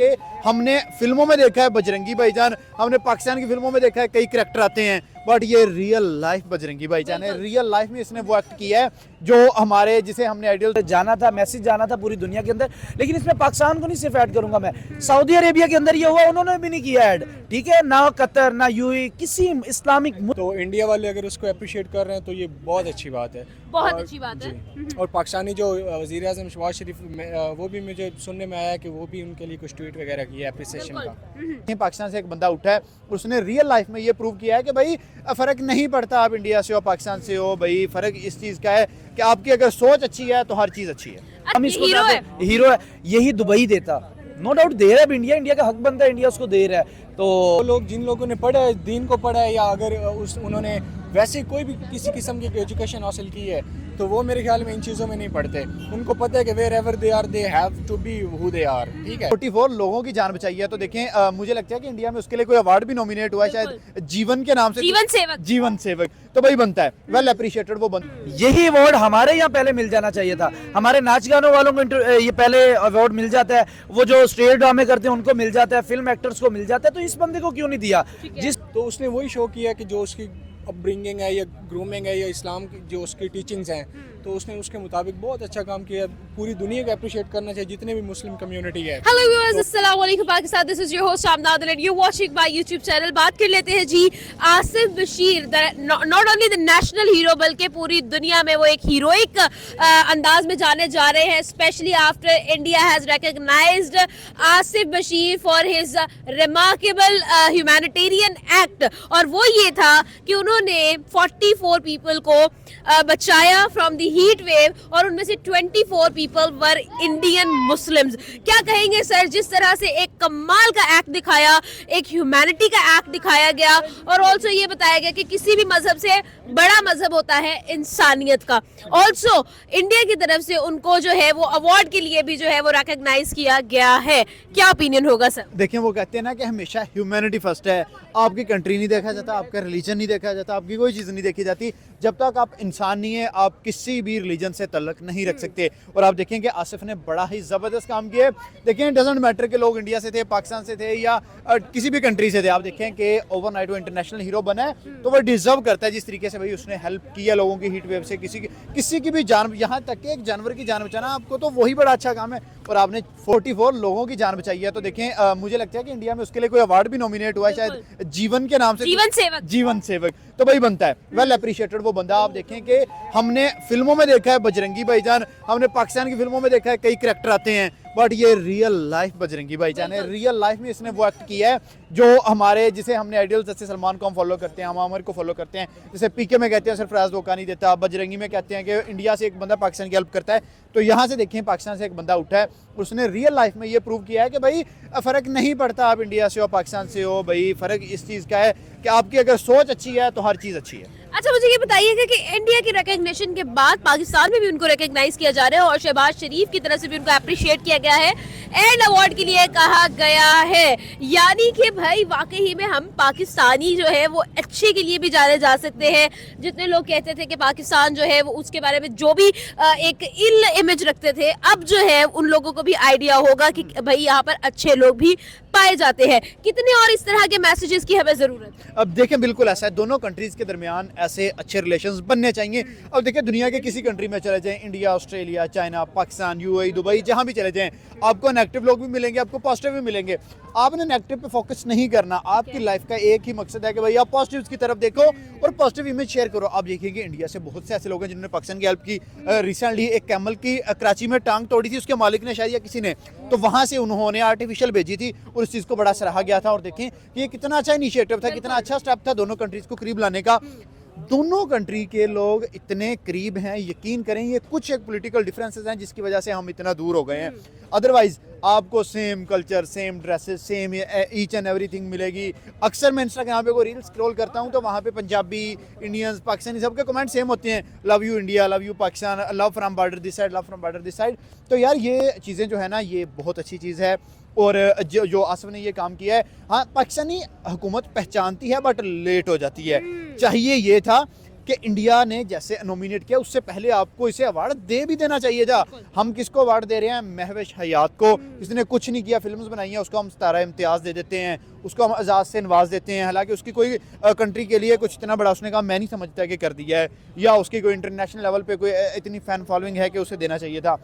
कि हमने फिल्मों में देखा है बजरंगी भाईजान, हमने पाकिस्तान की फिल्मों में देखा है कई करैक्टर आते हैं, बट ये रियल लाइफ बजरंगी भाईजान है। रियल लाइफ में इसने वो एक्ट किया है जो हमारे, जिसे हमने आइडियल जाना था, मैसेज जाना था पूरी दुनिया के अंदर। लेकिन इसमें पाकिस्तान को नहीं सिर्फ ऐड करूंगा मैं, सऊदी अरेबिया के अंदर ये हुआ, उन्होंने भी नहीं किया ऐड, ठीक है ना, कतर ना यूएई, किसी इस्लामिक तो इंडिया वाले अगर उसको अप्रिशिएट कर रहे हैं तो ये बहुत अच्छी बात है, बहुत और- अच्छी बात है। जी। और पाकिस्तानी जो वज़ीर आज़म शहबाज शरीफ वो भी मुझे सुनने में आया कि वो भी उनके लिए कुछ ट्वीट वगैरह किया अप्रिसिएशन का। पाकिस्तान से एक बंदा उठा है, उसने रियल लाइफ में ये प्रूव किया है कि भाई फर्क नहीं पड़ता आप इंडिया से हो पाकिस्तान से हो, भाई फर्क इस चीज़ का है कि आपकी अगर सोच अच्छी है तो हर चीज़ अच्छी है। हम इसको हीरो है। हीरो है, यही दुबई देता, नो डाउट दे रहा है इंडिया, इंडिया का हक बनता है, इंडिया उसको दे रहा है। तो वो लोग जिन लोगों ने पढ़ा है, दीन को पढ़ा है, या अगर उन्होंने वैसे कोई भी किसी किस्म की एजुकेशन हासिल की है, तो वो मेरे ख्याल में इन चीज़ों में नहीं पढ़ते। उनको पता है कि wherever they are they have to be who they are, ठीक है। 44 लोगों की जान बचाई है, तो देखें मुझे लगता है कि इंडिया में उसके लिए कोई अवार्ड भी नॉमिनेट हुआ है, शायद जीवन के नाम से, जीवन सेवक। जीवन सेवक, तो भाई बनता है, वेल अप्रिशिएटेड वो बनता। यही अवार्ड हमारे यहाँ पहले मिल जाना चाहिए था। हमारे नाच गानों वालों को ये पहले अवार्ड मिल जाता है, वो जो स्टेज ड्रामे करते हैं उनको मिल जाता है, फिल्म एक्टर्स को मिल जाता है, तो इस बंदे को क्यों नहीं दिया? जिस तो उसने वही शो किया कि जो उसकी अपब्रिंगिंग है या ग्रूमिंग है या इस्लाम की जो उसकी टीचिंग्स हैं, तो उसने उसके मुताबिक बहुत अच्छा काम किया। पूरी दुनिया को अप्रिशिएट करना चाहिए, जितने भी मुस्लिम कम्युनिटी है। हेलो व्यूअर्स, अस्सलाम वालेकुम Pakistan, this is your host Shamnad and you watching my YouTube channel. बात कर लेते हैं जी Asif Bashir, not only the national hero बल्कि पूरी दुनिया में वो एक हीरोइक अंदाज में जाने जा रहे हैं, specially after India has recognised Asif Bashir for his remarkable humanitarian act. और वो ये था कि उन्होंने 44 पीपल को बचाया फ्रॉम द हीट वेव, और उनमें से 24 पीपल वर इंडियन मुस्लिम्स। क्या कहेंगे सर, जिस तरह से एक कमाल का एक्ट दिखाया, एक ह्यूमैनिटी का एक्ट दिखाया गया, और ऑल्सो ये बताया गया कि किसी भी मजहब से बड़ा मजहब होता है इंसानियत का। ऑल्सो इंडिया की तरफ से उनको जो है वो अवार्ड के लिए भी जो है वो रिकॉग्नाइज किया गया है। क्या ओपिनियन होगा सर? देखें, वो कहते हैं ना कि हमेशा ह्यूमैनिटी फर्स्ट है, आपकी कंट्री नहीं देखा जाता, आपका रिलीजन नहीं देखा जाता, आपकी कोई चीज़ नहीं देखी जाती। जब तक आप इंसान नहीं है, आप किसी भी रिलीजन से तल्लक नहीं रख सकते। और आप देखें कि आसिफ ने बड़ा ही ज़बरदस्त काम किया है। देखें, डजेंट मैटर के लोग इंडिया से थे, पाकिस्तान से थे, या किसी भी कंट्री से थे। आप देखें कि ओवरनाइट वो इंटरनेशनल हीरो बना है, तो वो डिजर्व करता है जिस तरीके से भाई उसने हेल्प किया लोगों की हीट वेव से, किसी की भी जान, यहाँ तक कि एक जानवर की जान बचाना आपको, तो वही बड़ा अच्छा काम है। और आपने 44 लोगों की जान बचाई है, तो देखें मुझे लगता है कि इंडिया में उसके लिए कोई अवार्ड भी नॉमिनेट हुआ है, शायद जीवन के नाम से, जीवन सेवक। जीवन सेवक, तो भाई बनता है, वेल अप्रिशिएटेड वो बंदा। आप देखें कि हमने फिल्मों में देखा है बजरंगी भाईजान, हमने पाकिस्तान की फिल्मों में देखा है कई करैक्टर आते हैं, बट ये रियल लाइफ बजरंगी भाईजान है। रियल लाइफ में इसने वो एक्ट किया है जो हमारे, जिसे हमने आइडियल, जैसे सलमान को हम फॉलो करते हैं, हम आमिर को फॉलो करते हैं, जैसे पीके में कहते हैं सिर्फ फराज धोखा नहीं देता, बजरंगी में कहते हैं कि इंडिया से एक बंदा पाकिस्तान की हेल्प करता है। तो यहाँ से देखें, पाकिस्तान से एक बंदा उठा है, उसने रियल लाइफ में ये प्रूव किया है कि भाई फ़र्क नहीं पड़ता आप इंडिया से हो पाकिस्तान से हो, भाई फ़र्क इस चीज़ का है कि आपकी अगर सोच अच्छी है तो हर चीज़ अच्छी है। अच्छा, मुझे ये बताइएगा कि इंडिया की रिकॉग्निशन के बाद पाकिस्तान में भी उनको रिकॉग्नाइज किया जा रहा है, और शहबाज शरीफ की तरफ से भी उनको अप्रिशिएट किया गया है, एंड अवार्ड के लिए कहा गया है। यानी कि भाई वाकई में हम पाकिस्तानी जो है वो अच्छे के लिए भी जाने जा सकते हैं। जितने लोग कहते थे कि पाकिस्तान जो है वो उसके बारे में जो भी एक इल इमेज रखते थे, अब जो है उन लोगों को भी आइडिया होगा कि भाई यहाँ पर अच्छे लोग भी पाए जाते हैं। कितने और इस तरह के मैसेजेस की हमें जरूरत है? अब देखें, बिल्कुल ऐसा है, दोनों कंट्रीज के दरमियान ऐसे अच्छे रिलेशंस बनने चाहिए। अब देखें, दुनिया के किसी कंट्री में चले जाएं, India, Australia, China, Pakistan, UAE, Dubai, जहां भी चले जाएं, आपको नेगेटिव लोग भी मिलेंगे, आपको पॉजिटिव भी मिलेंगे। आपने नेगेटिव पे फोकस नहीं करना, आपकी लाइफ का एक ही मकसद है कि भाई आप पॉजिटिव की तरफ देखो और पॉजिटिव इमेज शेयर करो। आप देखिए इंडिया से बहुत से ऐसे लोग हैं जिन्होंने पाकिस्तान की हेल्प की। रिसेंटली एक कैमल की कराची में टांग तोड़ी थी उसके मालिक ने शायद, या किसी ने, तो वहां से उन्होंने आर्टिफिशियल भेजी थी और इस चीज़ को बड़ा सराहा गया था। और देखें कि ये कितना अच्छा इनिशिएटिव था, कितना अच्छा स्टेप था दोनों कंट्रीज को करीब लाने का। दोनों कंट्री के लोग इतने करीब हैं, यकीन करें, ये कुछ एक पॉलिटिकल डिफरेंसेस हैं जिसकी वजह से हम इतना दूर हो गए हैं। अदरवाइज आपको same culture, same dresses, same each and everything मिलेगी। अक्सर मैं इंस्टाग्राम पे कोई रील स्क्रॉल करता हूँ तो वहाँ पे पंजाबी, इंडियंस, पाकिस्तानी सबके कमेंट सेम होते हैं, love you India, love you Pakistan, love from border this side, love from border this side. तो यार ये चीज़ें जो है ना, ये बहुत अच्छी चीज़ है। और जो आसिफ ने ये काम किया है, हाँ पाकिस्तानी हुकूमत पहचानती है बट लेट हो जाती है। चाहिए ये था कि इंडिया ने जैसे नॉमिनेट किया उससे पहले आपको इसे अवार्ड दे भी देना चाहिए था। हम किसको अवार्ड दे रहे हैं? महविश हयात को, जिसने कुछ नहीं किया, फिल्म्स बनाई हैं, उसको हम सितारा इम्तियाज़ दे देते हैं, उसको हम एजाज़ से नवाज देते हैं। हालांकि उसकी कोई कंट्री के लिए कुछ इतना बड़ा उसने काम मैं नहीं समझता कि कर दिया है, या उसकी कोई इंटरनेशनल लेवल पे कोई इतनी फ़ैन फॉलोइंग है कि उसे देना चाहिए था।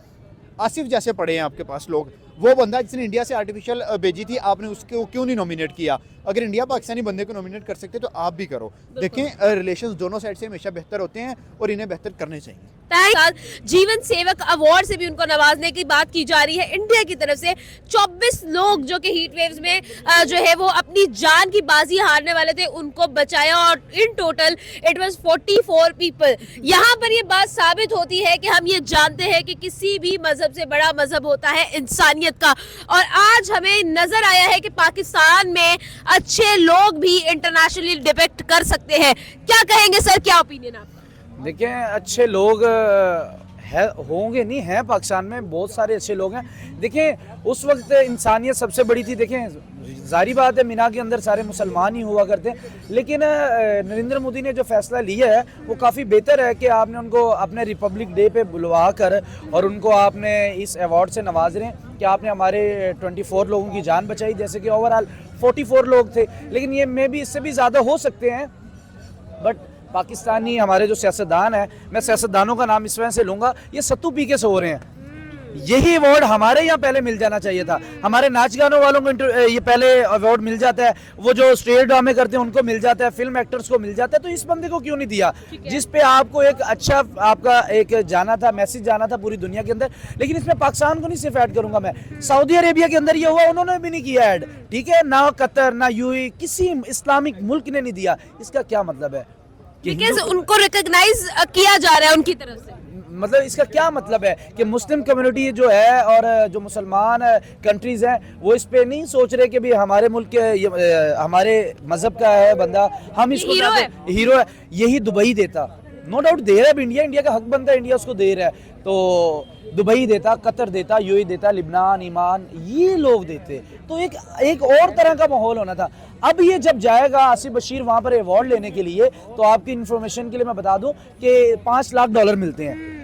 आसिफ जैसे पड़े हैं आपके पास लोग, वो बंदा जिसने इंडिया से आर्टिफिशियल भेजी थी, आपने उसको क्यों नहीं नॉमिनेट किया? अगर इंडिया पाकिस्तानी बंदे को नॉमिनेट कर सकते तो आप भी करो। देखें, रिलेशंस दोनों साइड से हमेशा बेहतर होते हैं और इन्हें बेहतर करने चाहिए। जीवन सेवक अवार्ड से भी उनको नवाजने की बात की जा रही है इंडिया की तरफ से। 24 लोग जो कि हीट वेव्स में जो है वो अपनी जान की बाजी हारने वाले थे, उनको बचाया, और in total it was 44 people. यहाँ पर ये बात साबित होती है कि हम ये जानते हैं कि किसी भी मजहब से बड़ा मजहब होता है इंसानियत का। और आज हमें नजर आया है कि पाकिस्तान में अच्छे लोग भी इंटरनेशनली डिपेक्ट कर सकते हैं। क्या कहेंगे सर, क्या ओपिनियन आपका? देखिए, अच्छे लोग है होंगे नहीं, हैं पाकिस्तान में बहुत सारे अच्छे लोग हैं। देखें, उस वक्त इंसानियत सबसे बड़ी थी। देखें, जारी बात है मीना के अंदर सारे मुसलमान ही हुआ करते हैं, लेकिन नरेंद्र मोदी ने जो फैसला लिया है वो काफ़ी बेहतर है कि आपने उनको अपने रिपब्लिक डे पे बुलवा कर और उनको आपने इस अवार्ड से नवाज रहे हैं कि आपने हमारे 24 लोगों की जान बचाई, जैसे कि ओवरऑल 44 लोग थे, लेकिन ये मे भी इससे भी ज़्यादा हो सकते हैं। बट पाकिस्तानी हमारे जो सियासतदान है, मैं सियासतदानों का नाम इस वजह से लूँगा, ये सत्तू पी के सो रहे हैं। यही अवार्ड हमारे यहाँ पहले मिल जाना चाहिए था। हमारे नाच गानों वालों को ये पहले अवार्ड मिल जाता है, वो जो स्टेज ड्रामे करते हैं उनको मिल जाता है, फिल्म एक्टर्स को मिल जाता है, तो इस बंदे को क्यों नहीं दिया, जिस पे आपको एक अच्छा आपका एक जाना था, मैसेज जाना था पूरी दुनिया के अंदर। लेकिन इसमें पाकिस्तान को नहीं सिर्फ ऐड करूंगा मैं, सऊदी अरेबिया के अंदर ये हुआ, उन्होंने भी नहीं किया ऐड, ठीक है, ना कतर ना यूएई, किसी इस्लामिक मुल्क ने नहीं दिया। इसका क्या मतलब है? उनको रिकॉग्नाइज किया जा रहा है उनकी तरफ से, मतलब इसका क्या मतलब है कि मुस्लिम कम्युनिटी जो है और जो मुसलमान कंट्रीज हैं वो इस पे नहीं सोच रहे कि भी हमारे मुल्क के हमारे मजहब का है बंदा, हम इसको हीरो है। यही दुबई देता, नो डाउट दे रहा है इंडिया, इंडिया का हक बनता है, इंडिया उसको दे रहा है, तो दुबई देता, कतर देता, यूएई देता, लिबनान, ईमान, ये लोग देते, तो एक और तरह का माहौल होना था। अब ये जब जाएगा आसिफ बशीर वहाँ पर अवार्ड लेने के लिए, तो आपकी इन्फॉर्मेशन के लिए मैं बता दूं कि $5 लाख मिलते हैं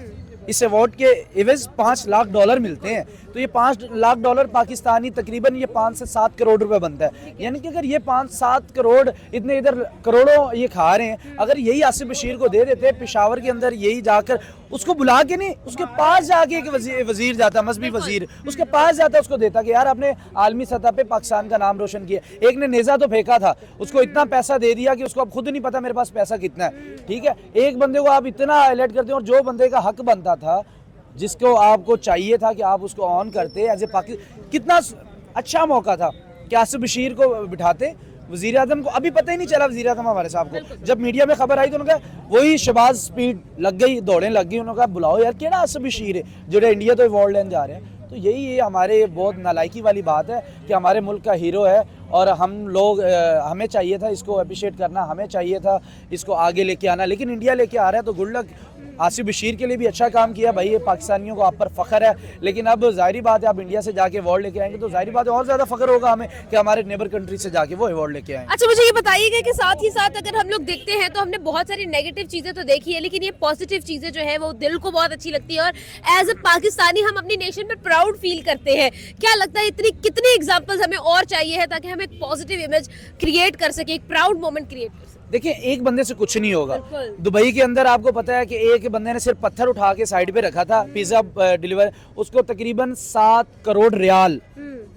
इस अवार्ड के एवज, $5 लाख मिलते हैं। तो ये $5 लाख पाकिस्तानी तकरीबन ये 5 से 7 करोड़ रुपए बनता है। यानी कि अगर ये 5-7 करोड़ इतने इधर करोड़ों ये खा रहे हैं, अगर यही आसिफ बशीर को दे देते, पेशावर के अंदर यही जाकर उसको बुला के नहीं, उसके पास जाके एक वजीर जाता, मजहबी वजीर उसके पास जाता, उसको देता कि यार आपने आलमी सतह पे पाकिस्तान का नाम रोशन किया। एक ने नेजा तो फेंका था, उसको इतना पैसा दे दिया कि उसको अब खुद नहीं पता मेरे पास पैसा कितना है, ठीक है। एक बंदे को आप इतना हाईलाइट करते हैं, और जो बंदे का हक बनता था, जिसको आपको चाहिए था कि आप उसको ऑन करते एज ए पाकिस्तान, कितना अच्छा मौका था कि आसिफ बशीर को बिठाते। वजीर आजम को अभी पता ही नहीं चला, वजीर आजम हमारे साहब को जब मीडिया में खबर आई तो उन्होंने कहा वही शहबाज स्पीड लग गई, दौड़ें लग गई, उन्होंने कहा बुलाओ यार केड़ा आसिफ बशीर है जो इंडिया तो अवार्ड लेने जा रहे हैं। तो यही ये हमारे बहुत नालायकी वाली बात है कि हमारे मुल्क का हीरो है और हम लोग हमें चाहिए था इसको अप्रिशिएट करना, हमें चाहिए था इसको आगे लेके आना, लेकिन इंडिया लेके आ रहा है। तो गुड लक, आसिफ बशीर के लिए भी अच्छा काम किया भाई, ये पाकिस्तानियों को आप पर फ़ख्र है। लेकिन अब जाहिर बात है आप इंडिया से जाके अवार्ड लेके आएंगे तो जाहिर बात है और ज़्यादा फ़ख्र होगा हमें कि हमारे नेबर कंट्री से जाके वो अवार्ड लेके आए। अच्छा, मुझे ये बताइएगा कि साथ ही साथ अगर हम लोग देखते हैं तो हमने बहुत सारी नेगेटिव चीजें तो देखी है, लेकिन ये पॉजिटिव चीजें जो है वो दिल को बहुत अच्छी लगती है, और एज ए पाकिस्तानी हम अपनी नेशन पे प्राउड फील करते हैं। क्या लगता है इतनी कितनी एग्जाम्पल्स हमें और चाहिए है ताकि हम एक पॉजिटिव इमेज क्रिएट कर सके, एक प्राउड मोमेंट क्रिएट कर सके? देखिए, एक बंदे से कुछ नहीं होगा। दुबई के अंदर आपको पता है कि एक बंदे ने सिर्फ पत्थर उठा के साइड पे रखा था, पिज्जा डिलीवर, उसको तकरीबन 7 करोड़ रियाल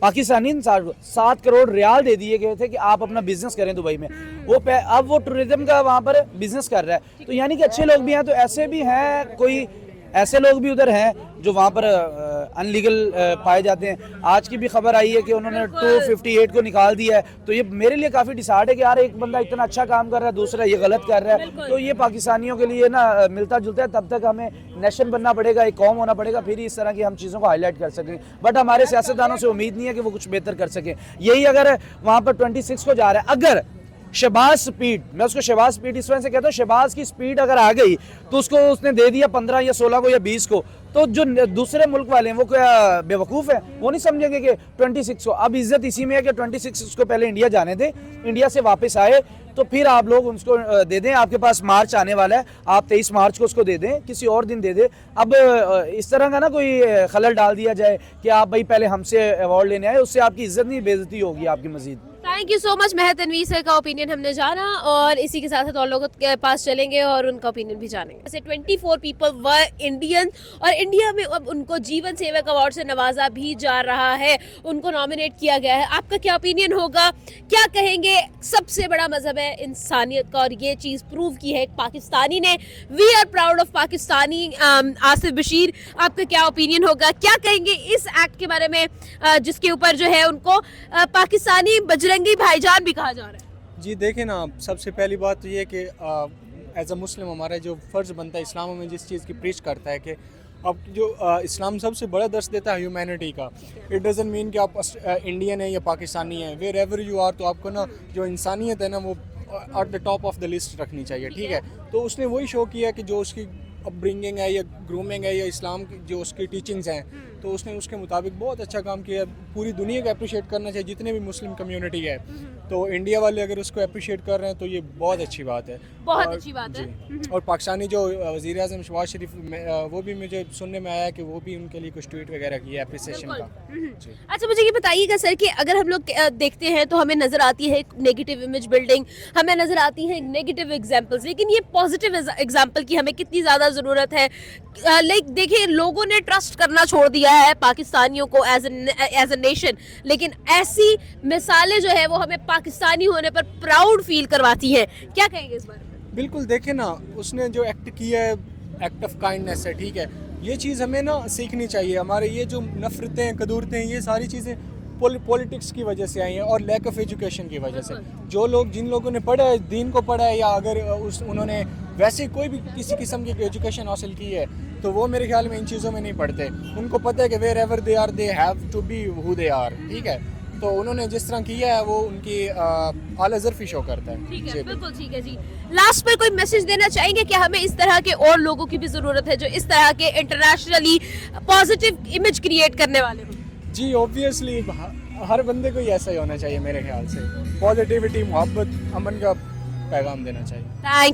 पाकिस्तानी 7 करोड़ रियाल दे दिए गए थे कि आप अपना बिजनेस करें दुबई में। अब वो टूरिज्म का वहाँ पर बिजनेस कर रहा है। तो यानी कि अच्छे लोग भी हैं, तो ऐसे भी हैं, कोई ऐसे लोग भी उधर हैं जो वहाँ पर अनलीगल पाए जाते हैं। आज की भी खबर आई है कि उन्होंने 258 को निकाल दिया है। तो ये मेरे लिए काफ़ी डिसाइड है कि यार एक बंदा इतना अच्छा काम कर रहा है, दूसरा ये गलत कर रहा है, तो ये पाकिस्तानियों के लिए ना मिलता जुलता है। तब तक हमें नेशन बनना पड़ेगा, एक कौम होना पड़ेगा, फिर इस तरह की हम चीज़ों को हाईलाइट कर सकें। बट हमारे सियासतदानों से उम्मीद नहीं है कि वो कुछ बेहतर कर सकें। यही अगर वहाँ पर 26 को जा रहा है, अगर शहबाज स्पीड, मैं उसको शहबाज स्पीड इस वजह से कहता हूँ, शहबाज की स्पीड अगर आ गई तो उसको उसने दे दिया 15 या 16 को या 20 को, तो जो दूसरे मुल्क वाले हैं वो क्या बेवकूफ़ है, वो नहीं समझेंगे कि 26 को, अब इज्जत इसी में है कि 26 को पहले इंडिया जाने दें, इंडिया से वापस आए तो फिर आप लोग उसको दे दें। आपके पास मार्च आने वाला है, आप 23 मार्च को उसको दे दें, किसी और दिन दे दें। अब इस तरह का ना कोई खलल डाल दिया जाए कि आप भाई पहले हमसे अवार्ड लेने आए, उससे आपकी इज्जत नहीं बेइज्जती होगी आपकी मजीद। थैंक यू सो मच महत तनवीर सर का ओपिनियन हमने जाना और इसी के साथ साथ और लोगों के पास चलेंगे और उनका ओपिनियन भी जानेंगे। जैसे 24 पीपल वर इंडियन और इंडिया में अब उनको जीवन सेवक अवार्ड से नवाजा भी जा रहा है, उनको नॉमिनेट किया गया है। आपका क्या ओपिनियन होगा, क्या कहेंगे? सबसे बड़ा मजहब है इंसानियत का और ये चीज़ प्रूव की है एक पाकिस्तानी ने। We are proud of Pakistani. Asif Bashir, आपका क्या ओपिनियन होगा, क्या कहेंगे इस एक्ट के बारे में जिसके ऊपर जो है उनको पाकिस्तानी बजरंगी भाईजान भी कहा जा रहा है? जी देखें ना, सबसे पहली बात तो ये कि एज अ मुस्लिम हमारा जो फ़र्ज़ बनता है, इस्लाम में जिस चीज़ की प्रीच करता है कि अब जो इस्लाम सबसे बड़ा दर्स देता है ह्यूमैनिटी का। इट डज़ंट मीन कि आप इंडियन है या पाकिस्तानी है, वेयर एवर यू आर, तो आपको ना जो इंसानियत है ना वो at the top of the list रखनी चाहिए, ठीक है। तो उसने वही शो किया कि जो उसकी अपब्रिंगिंग है या ग्रूमिंग है या इस्लाम की जो उसकी टीचिंग्स हैं, तो उसने उसके मुताबिक बहुत अच्छा काम किया। पूरी दुनिया को अप्रिशिएट करना चाहिए, जितने भी मुस्लिम कम्युनिटी है। तो इंडिया वाले अगर उसको अप्रिशिएट कर रहे हैं तो ये बहुत अच्छी बात है, बहुत और- अच्छी बात है। जी। और पाकिस्तानी जो वज़ीर आज़म शहबाज शरीफ वो भी मुझे सुनने में आया कि वो भी उनके लिए कुछ ट्वीट वगैरह किया अप्रिसिएशन का। जी। अच्छा, मुझे ये बताइएगा सर कि अगर हम लोग देखते हैं तो हमें नजर आती है नेगेटिव इमेज बिल्डिंग, हमें नजर आती है नेगेटिव एग्जांपल्स, लेकिन ये पॉजिटिव एग्जांपल की हमें कितनी ज़्यादा ज़रूरत है? लाइक देखिए, लोगों ने ट्रस्ट करना छोड़ दिया है पाकिस्तानियों को एज ए नेशन, लेकिन ऐसी मिसालें जो है वो हमें पाकिस्तानी होने पर प्राउड फील करवाती हैं। क्या कहेंगे इस बारे में? बिल्कुल, देखें ना, उसने जो एक्ट किया है एक्ट ऑफ काइंडनेस है, ठीक है। ये चीज़ हमें ना सीखनी चाहिए। हमारे ये जो नफरतें कदूरतें हैं, ये सारी चीज़ें पॉलिटिक्स की वजह से आई हैं और लैक ऑफ एजुकेशन की वजह से। जो लोग, जिन लोगों ने पढ़ा है, दीन को पढ़ा है, या अगर उन्होंने वैसे कोई भी किसी किस्म की एजुकेशन हासिल की है, तो वो मेरे ख्याल में इन चीज़ों में नहीं पढ़ते। उनको पता है कि wherever they are they have to be who they are, ठीक है। तो उन्होंने जिस तरह किया है वो उनकी आला ज़र्फ़ी शो करता है। ठीक जी, है, बिल्कुल ठीक है जी। लास्ट पर कोई मैसेज देना चाहेंगे कि हमें इस तरह के और लोगों की भी ज़रूरत है जो इस तरह के इंटरनेशनली पॉजिटिव इमेज क्रिएट करने वाले हों? जी ऑब्वियसली हर बंदे को ही ऐसा ही होना चाहिए मेरे ख्याल से। पॉजिटिविटी, मोहब्बत, अमन का पैगाम देना चाहिए। थैंक